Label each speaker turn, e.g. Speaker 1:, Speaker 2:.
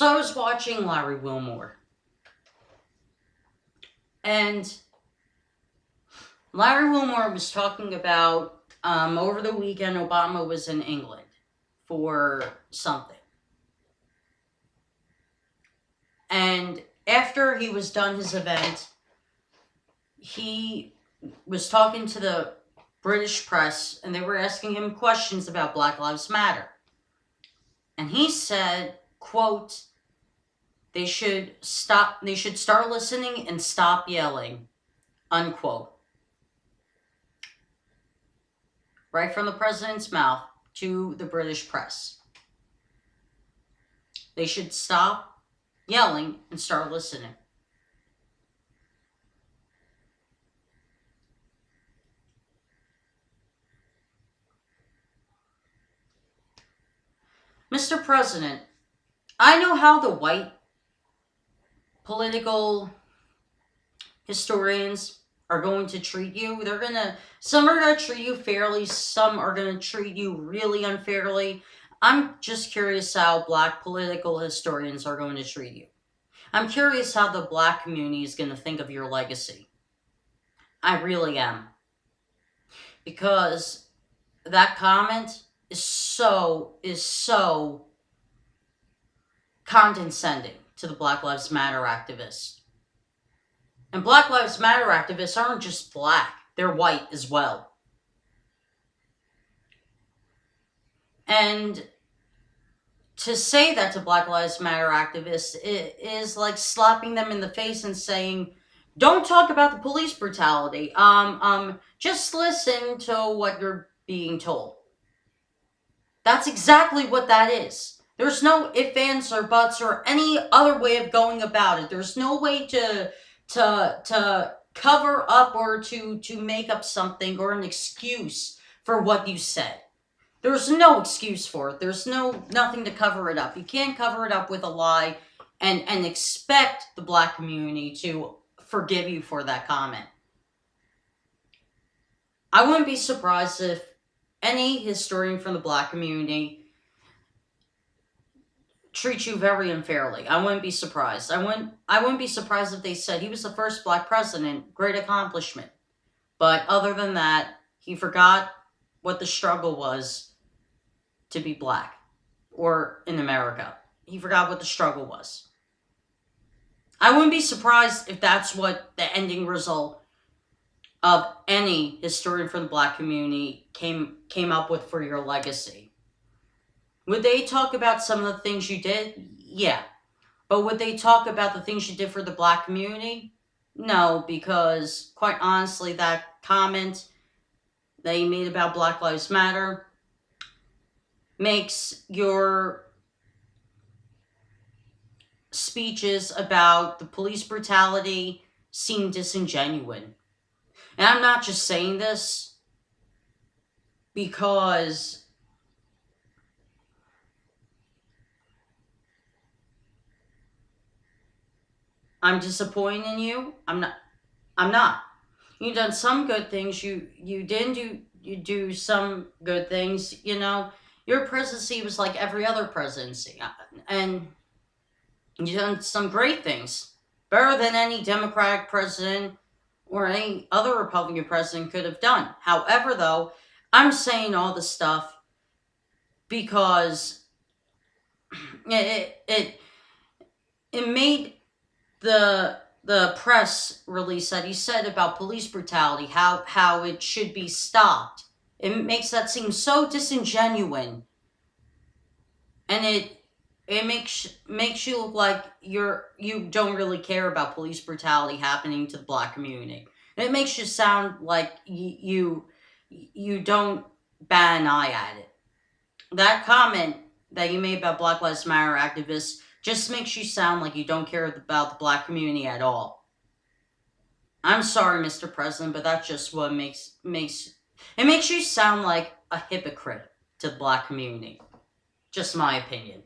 Speaker 1: So I was watching Larry Wilmore, and Larry Wilmore was talking about over the weekend Obama was in England for something. And after he was done his event, he was talking to the British press and they were asking him questions about Black Lives Matter. And he said, quote, they should start listening and stop yelling, unquote. Right from the president's mouth to the British press. They should stop yelling and start listening. Mr. President, I know how the white political historians are going to treat you. Some are going to treat you fairly, some are going to treat you really unfairly. I'm just curious how black political historians are going to treat you. I'm curious how the black community is going to think of your legacy. I really am. Because that comment is so condescending to the Black Lives Matter activists. And Black Lives Matter activists aren't just black, they're white as well. And to say that to Black Lives Matter activists is like slapping them in the face and saying, don't talk about the police brutality. Just listen to what you're being told. That's exactly what that is. There's no ifs, ands, or buts, or any other way of going about it. There's no way to cover up or to make up something or an excuse for what you said. There's no excuse for it. There's nothing to cover it up. You can't cover it up with a lie and expect the black community to forgive you for that comment. I wouldn't be surprised if any historian from the black community treats you very unfairly. I wouldn't be surprised. I wouldn't be surprised if they said he was the first black president, great accomplishment. But other than that, he forgot what the struggle was to be black, or in America. He forgot what the struggle was. I wouldn't be surprised if that's what the ending result of any historian from the black community came up with for your legacy. Would they talk about some of the things you did? Yeah. But would they talk about the things you did for the black community? No, because quite honestly, that comment that you made about Black Lives Matter makes your speeches about the police brutality seem disingenuous. And I'm not just saying this because I'm disappointed in you. I'm not. You've done some good things. You do some good things, you know. Your presidency was like every other presidency. And you've done some great things. Better than any Democratic president or any other Republican president could have done. However, though, I'm saying all this stuff because it made the press release that he said about police brutality, how it should be stopped. It makes that seem so disingenuous, and it makes you look like you don't really care about police brutality happening to the black community. And it makes you sound like you don't bat an eye at it. That comment that you made about Black Lives Matter activists just makes you sound like you don't care about the black community at all. I'm sorry, Mr. President, but that's just what makes you sound like a hypocrite to the black community. Just my opinion.